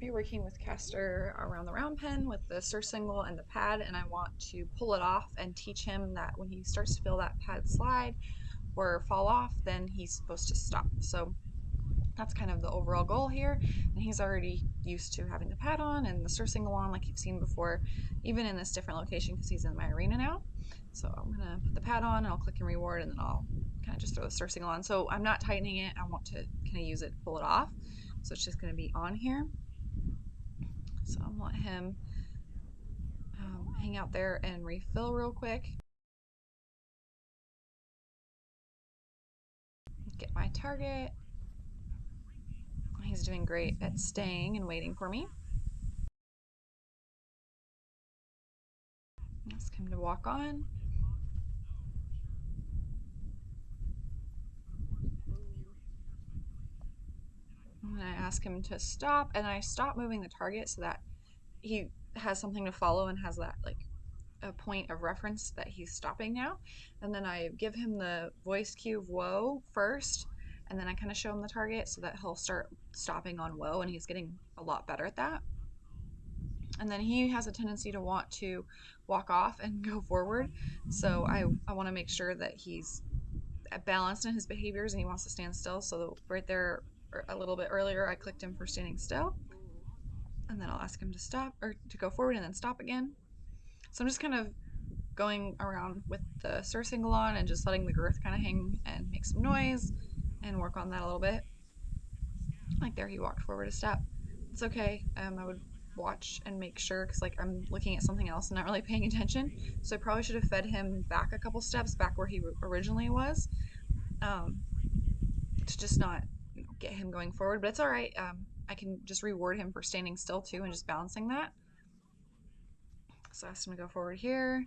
be working with Castor around the round pen with the surcingle and the pad, and I want to pull it off and teach him that when he starts to feel that pad slide or fall off, then he's supposed to stop. So that's kind of the overall goal here, and he's already used to having the pad on and the surcingle on like you've seen before, even in this different location because he's in my arena now. So I'm gonna put the pad on and I'll click and reward, and then I'll kind of just throw the surcingle on. So I'm not tightening it, I want to kind of use it to pull it off. So it's just gonna be on here. So I'll let him hang out there and refill real quick. Get my target. He's doing great at staying and waiting for me. Ask him to walk on. And I ask him to stop, and I stop moving the target so that he has something to follow and has that like a point of reference that he's stopping now. And then I give him the voice cue of whoa first, and then I kind of show him the target so that he'll start stopping on whoa, and he's getting a lot better at that. And then he has a tendency to want to walk off and go forward. So I want to make sure that he's balanced in his behaviors and he wants to stand still. So right there a little bit earlier, I clicked him for standing still. And then I'll ask him to stop or to go forward and then stop again. So I'm just kind of going around with the surcingle on and just letting the girth kind of hang and make some noise and work on that a little bit. Like there, he walked forward a step. It's okay. I would watch and make sure because like I'm looking at something else and not really paying attention. So I probably should have fed him back a couple steps back where he originally was, to just not get him going forward. But it's all right. I can just reward him for standing still too and just balancing that. So I asked him to go forward here.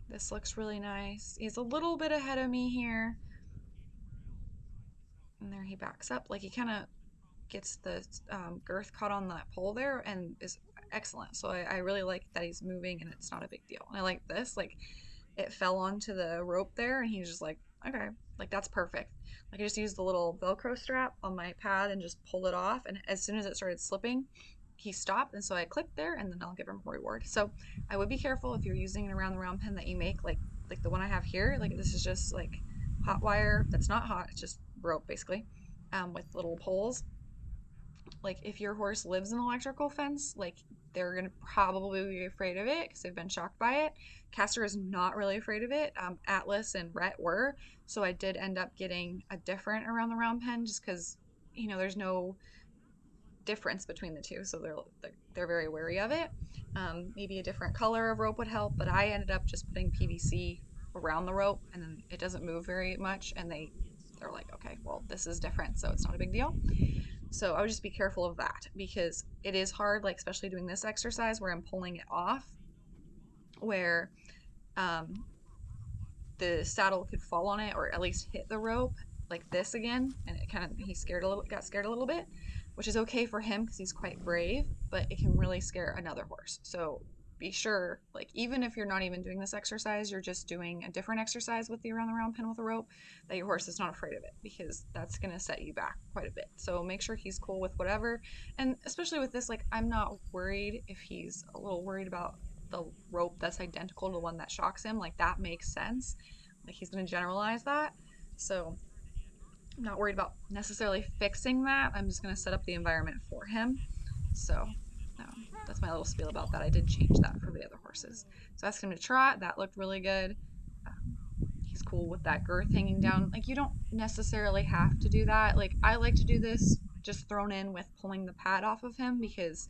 This looks really nice. He's a little bit ahead of me here. And there he backs up. Like he kind of gets the girth caught on that pole there and is excellent. So I really like that he's moving and it's not a big deal. And I like this, like it fell onto the rope there and he's just like, okay, like that's perfect. Like I just used the little Velcro strap on my pad and just pulled it off. And as soon as it started slipping, he stopped. And so I clicked there and then I'll give him a reward. So I would be careful if you're using an around the round pen that you make, like the one I have here. Like this is just like hot wire that's not hot, it's just rope basically, with little poles. Like if your horse lives in an electrical fence, like they're gonna probably be afraid of it because they've been shocked by it. Castor is not really afraid of it. Atlas and Rhett were, so I did end up getting a different around the round pen just because there's no difference between the two, so they're very wary of it. Maybe a different color of rope would help, but I ended up just putting PVC around the rope, and then it doesn't move very much, and they're like, okay, well this is different, so it's not a big deal. So I would just be careful of that because it is hard, like especially doing this exercise where I'm pulling it off, where the saddle could fall on it or at least hit the rope like this again, and it kind of got scared a little bit, which is okay for him because he's quite brave, but it can really scare another horse. So be sure, like even if you're not even doing this exercise, you're just doing a different exercise with the around the round pen with a rope, that your horse is not afraid of it because that's going to set you back quite a bit. So make sure he's cool with whatever. And especially with this, like I'm not worried if he's a little worried about the rope that's identical to the one that shocks him. Like that makes sense. Like he's going to generalize that. So I'm not worried about necessarily fixing that. I'm just going to set up the environment for him. So that's my little spiel about that. I did change that for the other horses. So I asked him to trot. That looked really good. He's cool with that girth hanging down. Like you don't necessarily have to do that. Like I like to do this just thrown in with pulling the pad off of him because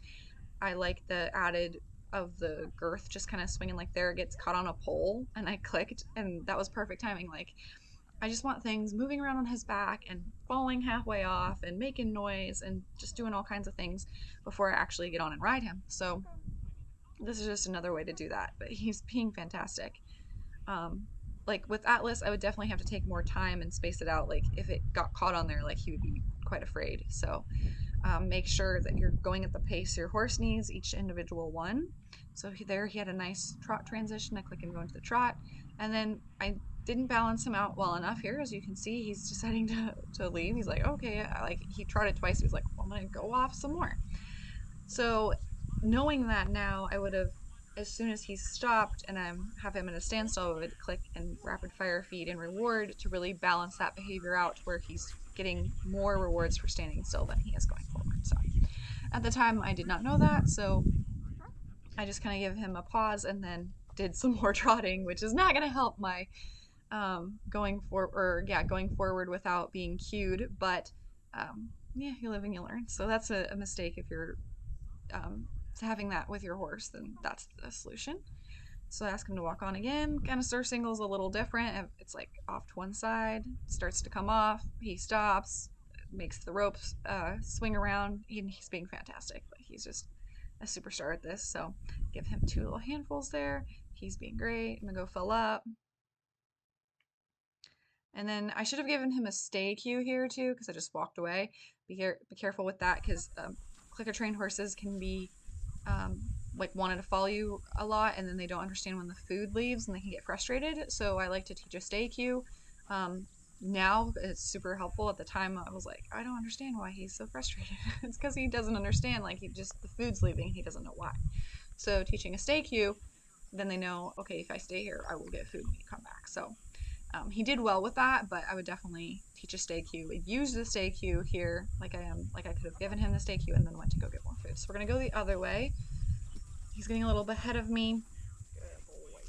I like the added of the girth just kind of swinging like there. It gets caught on a pole and I clicked and that was perfect timing. Like I just want things moving around on his back and falling halfway off and making noise and just doing all kinds of things before I actually get on and ride him. So this is just another way to do that, but he's being fantastic. Like with Atlas, I would definitely have to take more time and space it out. Like if it got caught on there, like he would be quite afraid. So make sure that you're going at the pace your horse needs, each individual one. So he had a nice trot transition. I click and go into the trot. And then I didn't balance him out well enough here. As you can see, he's deciding to leave. He's like, okay, like he tried it twice. He was like, well, I'm gonna go off some more. So knowing that now, I would have, as soon as he stopped and I have him in a standstill, I would click and rapid fire feed and reward to really balance that behavior out to where he's getting more rewards for standing still than he is going forward. So at the time, I did not know that, so I just kind of give him a pause and then did some more trotting, which is not going to help my going forward without being cued. But yeah, you live and you learn. So that's a mistake if you're um, having that with your horse. Then that's the solution. So I ask him to walk on again. Kind of surcingle is a little different. It's like off to one side, starts to come off. He stops, makes the ropes swing around. He's being fantastic, but he's just a superstar at this. So give him 2 little handfuls there. He's being great. I'm gonna go fill up. And then I should have given him a stay cue here too, because I just walked away. Be careful with that, because clicker trained horses can be like wanting to follow you a lot, and then they don't understand when the food leaves and they can get frustrated. So I like to teach a stay cue. Now it's super helpful. At the time I was like, I don't understand why he's so frustrated. It's because he doesn't understand, like, the food's leaving, he doesn't know why. So teaching a stay cue, then they know, okay, if I stay here I will get food when you come back. So he did well with that, but I would definitely teach a stay cue. Use the stay cue here, like I could have given him the stay cue and then went to go get more food. So we're gonna go the other way. He's getting a little bit ahead of me,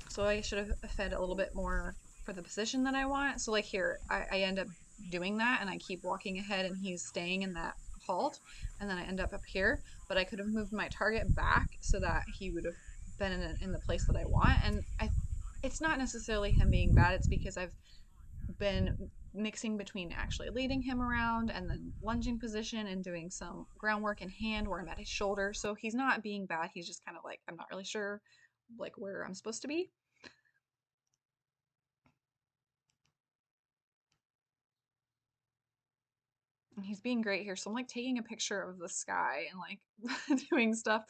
so I should have fed a little bit more for the position that I want. So like here, I end up doing that, and I keep walking ahead, and he's staying in that halt, and then I end up here. But I could have moved my target back so that he would have been in the place that I want. And it's not necessarily him being bad. It's because I've been mixing between actually leading him around and then lunging position and doing some groundwork in hand where I'm at his shoulder. So he's not being bad. He's just kind of like, I'm not really sure like where I'm supposed to be. And he's being great here. So I'm like taking a picture of the sky and like doing stuff.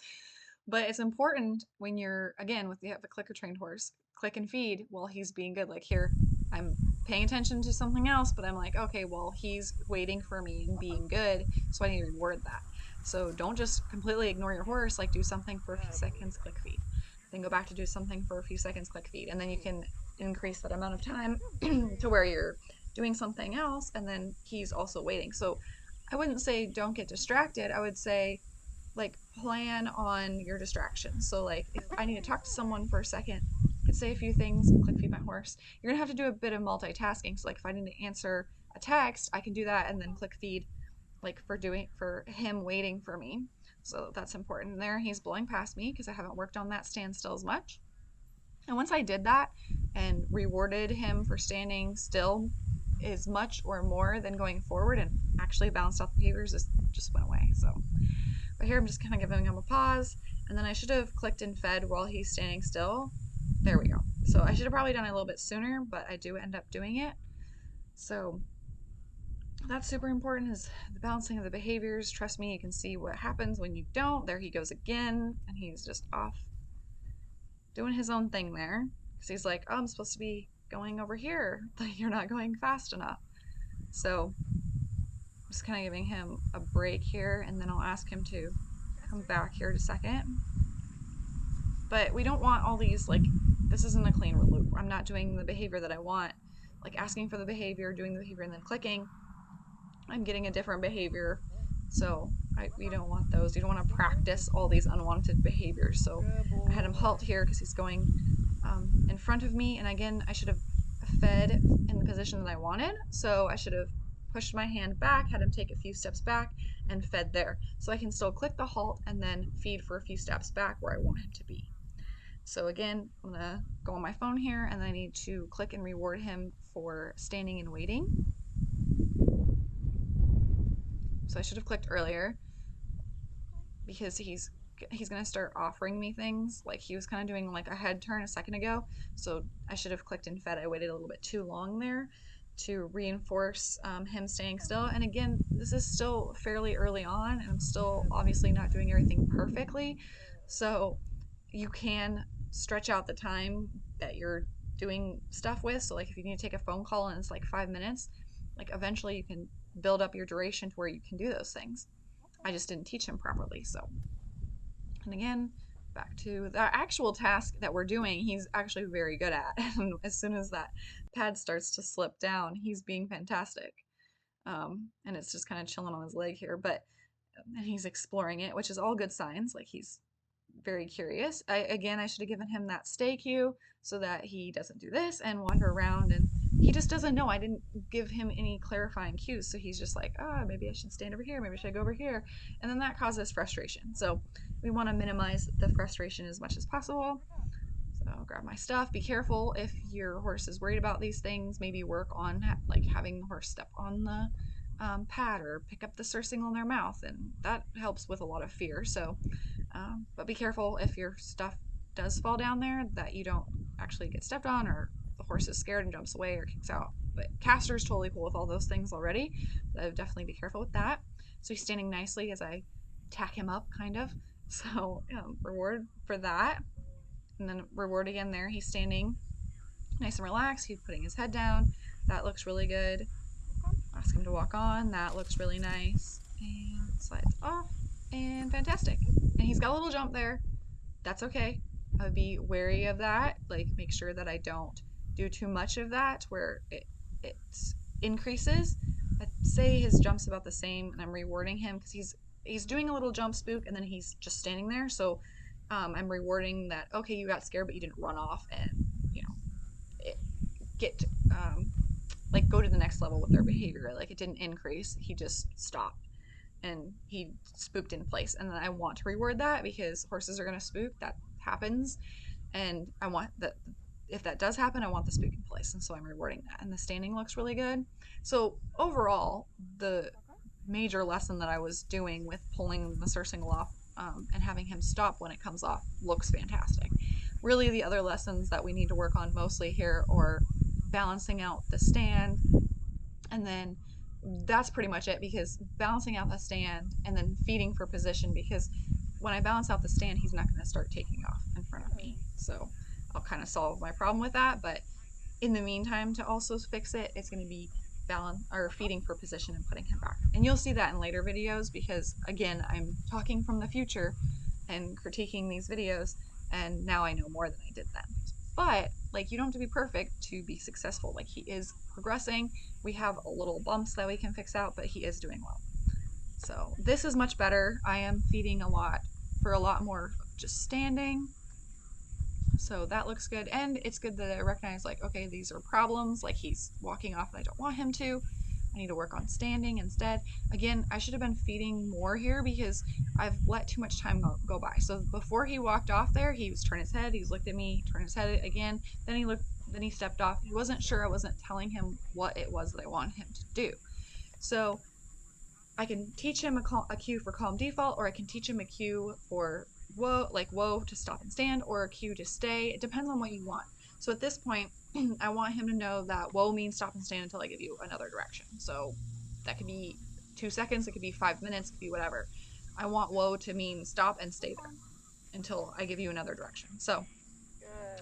But it's important when you're, again, with the clicker trained horse, click and feed while he's being good. Like here, I'm paying attention to something else, but I'm like, okay, well, he's waiting for me and being good, so I need to reward that. So don't just completely ignore your horse. Like, do something for a few seconds, click feed. Then go back to do something for a few seconds, click feed. And then you can increase that amount of time to where you're doing something else and then he's also waiting. So I wouldn't say don't get distracted. I would say like plan on your distractions. So like if I need to talk to someone for a second, I could say a few things, click feed my horse. You're gonna have to do a bit of multitasking. So like if I need to answer a text, I can do that and then click feed like for him waiting for me. So that's important. There he's blowing past me because I haven't worked on that standstill as much. And once I did that and rewarded him for standing still as much or more than going forward and actually balanced out the behaviors, this just went away. So but here I'm just kind of giving him a pause, and then I should have clicked and fed while he's standing still. There we go. So I should have probably done it a little bit sooner, but I do end up doing it. So that's super important, is the balancing of the behaviors. Trust me, you can see what happens when you don't. There he goes again, and he's just off doing his own thing there. Because he's like, oh, I'm supposed to be going over here. Like, you're not going fast enough. So just kind of giving him a break here, and then I'll ask him to come back here in a second. But we don't want all these, like, this isn't a clean loop. I'm not doing the behavior that I want, like asking for the behavior, doing the behavior, and then clicking. I'm getting a different behavior. So we don't want those. You don't want to practice all these unwanted behaviors. So I had him halt here because he's going in front of me. And again, I should have fed in the position that I wanted. So I should have pushed my hand back, had him take a few steps back, and fed there. So I can still click the halt and then feed for a few steps back where I want him to be. So again, I'm gonna go on my phone here, and I need to click and reward him for standing and waiting. So I should have clicked earlier because he's gonna start offering me things. Like he was kind of doing like a head turn a second ago. So I should have clicked and fed. I waited a little bit too long there to reinforce him staying still. And again, this is still fairly early on, and I'm still obviously not doing everything perfectly. So you can stretch out the time that you're doing stuff with. So like if you need to take a phone call and it's like 5 minutes, like eventually you can build up your duration to where you can do those things. I just didn't teach him properly. So, and again, back to the actual task that we're doing, he's actually very good at. And as soon as that pad starts to slip down, he's being fantastic. And it's just kind of chilling on his leg here, but and he's exploring it, which is all good signs. Like he's very curious. I should have given him that stay cue so that he doesn't do this and wander around, and he just doesn't know. I didn't give him any clarifying cues, so he's just like, maybe I should stand over here, maybe I should go over here, and then that causes frustration. So we want to minimize the frustration as much as possible. So I'll grab my stuff. Be careful if your horse is worried about these things. Maybe work on like having the horse step on the pad or pick up the surcingle in their mouth, and that helps with a lot of fear. So, but be careful if your stuff does fall down there that you don't actually get stepped on or the horse is scared and jumps away or kicks out. But Castor is totally cool with all those things already. So definitely be careful with that. So he's standing nicely as I tack him up, kind of. So reward for that. And then reward again there. He's standing nice and relaxed. He's putting his head down. That looks really good. Ask him to walk on. That looks really nice. And slides off. And fantastic. And he's got a little jump there. That's okay. I would be wary of that. Like, make sure that I don't do too much of that where it increases. I'd say his jump's about the same, and I'm rewarding him because he's doing a little jump spook, and then he's just standing there. So I'm rewarding that. Okay, you got scared, but you didn't run off and get like go to the next level with their behavior. Like it didn't increase. He just stopped and he spooked in place. And then I want to reward that because horses are going to spook. That happens. And I want that if that does happen, I want the spook in place. And so I'm rewarding that. And the standing looks really good. So overall, the major lesson that I was doing with pulling the surcingle off and having him stop when it comes off looks fantastic. Really, the other lessons that we need to work on mostly here are balancing out the stand, and then that's pretty much it, because balancing out the stand and then feeding for position, because when I balance out the stand, he's not going to start taking off in front of me. So I'll kind of solve my problem with that, but in the meantime, to also fix it, it's going to be balance or feeding for position and putting him back. And you'll see that in later videos, because again, I'm talking from the future and critiquing these videos, and now I know more than I did then. But like, you don't have to be perfect to be successful. Like, he is progressing. We have a little bumps that we can fix out, but he is doing well. So this is much better. I am feeding a lot more just standing. So that looks good. And it's good that I recognize, like, okay, these are problems. Like, he's walking off and I don't want him to. I need to work on standing instead. Again, I should have been feeding more here because I've let too much time go by. So before he walked off there, he was turning his head, he's looked at me, turned his head again, then he stepped off. He wasn't sure. I wasn't telling him what it was that I wanted him to do. So I can teach him a cue for calm default, or I can teach him a cue for whoa to stop and stand, or a cue to stay. It depends on what you want. So at this point, I want him to know that whoa means stop and stand until I give you another direction. So that could be 2 seconds, it could be 5 minutes, it could be whatever. I want whoa to mean stop and stay there until I give you another direction. So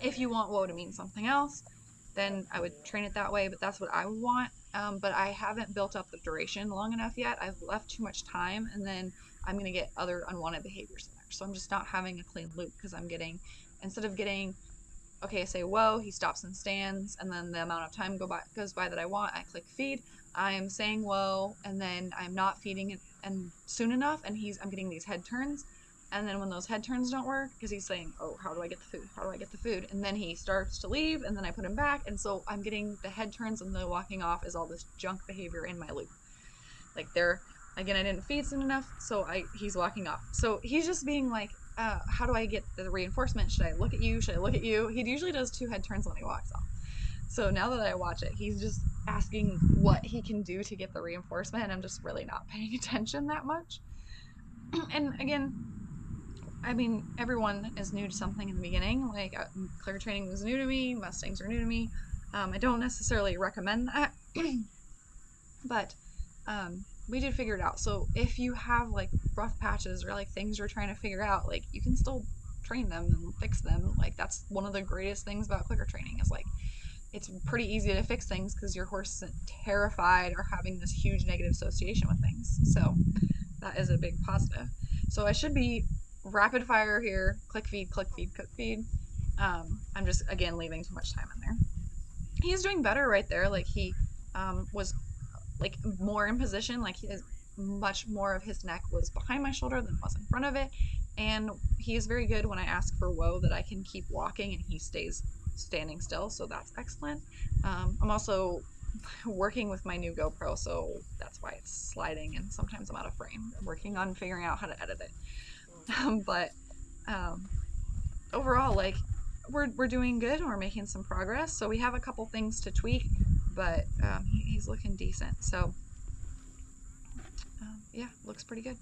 if you want whoa to mean something else, then I would train it that way, but that's what I would want. But I haven't built up the duration long enough yet. I've left too much time, and then I'm going to get other unwanted behaviors in there. So I'm just not having a clean loop, because I'm getting, instead of getting, okay, I say whoa, he stops and stands, and then the amount of time goes by that I want, I click feed. I'm saying whoa, and then I'm not feeding it and soon enough, and I'm getting these head turns. And then when those head turns don't work, because he's saying, oh, how do I get the food? How do I get the food? And then he starts to leave, and then I put him back. And so I'm getting the head turns, and the walking off is all this junk behavior in my loop. Like again, I didn't feed soon enough, so he's walking off. So he's just being like, how do I get the reinforcement? Should I look at you? Should I look at you? He usually does 2 head turns when he walks off. So now that I watch it, he's just asking what he can do to get the reinforcement, and I'm just really not paying attention that much. And again, I mean, everyone is new to something in the beginning. Like, clicker training was new to me, Mustangs are new to me. I don't necessarily recommend that, but we did figure it out. So if you have like rough patches or like things you're trying to figure out, like, you can still train them and fix them. Like, that's one of the greatest things about clicker training, is like, it's pretty easy to fix things because your horse isn't terrified or having this huge negative association with things. So that is a big positive. So I should be rapid fire here. Click feed, click feed, click feed. I'm just again leaving too much time in there. He's doing better right there. Like he was like more in position. Like his much more of his neck was behind my shoulder than was in front of it. And he is very good when I ask for whoa that I can keep walking and he stays standing still. So that's excellent. I'm also working with my new GoPro, so that's why it's sliding and sometimes I'm out of frame. I'm working on figuring out how to edit it. But um, overall, like we're doing good. We're making some progress. So we have a couple things to tweak, but he's looking decent. So yeah, looks pretty good.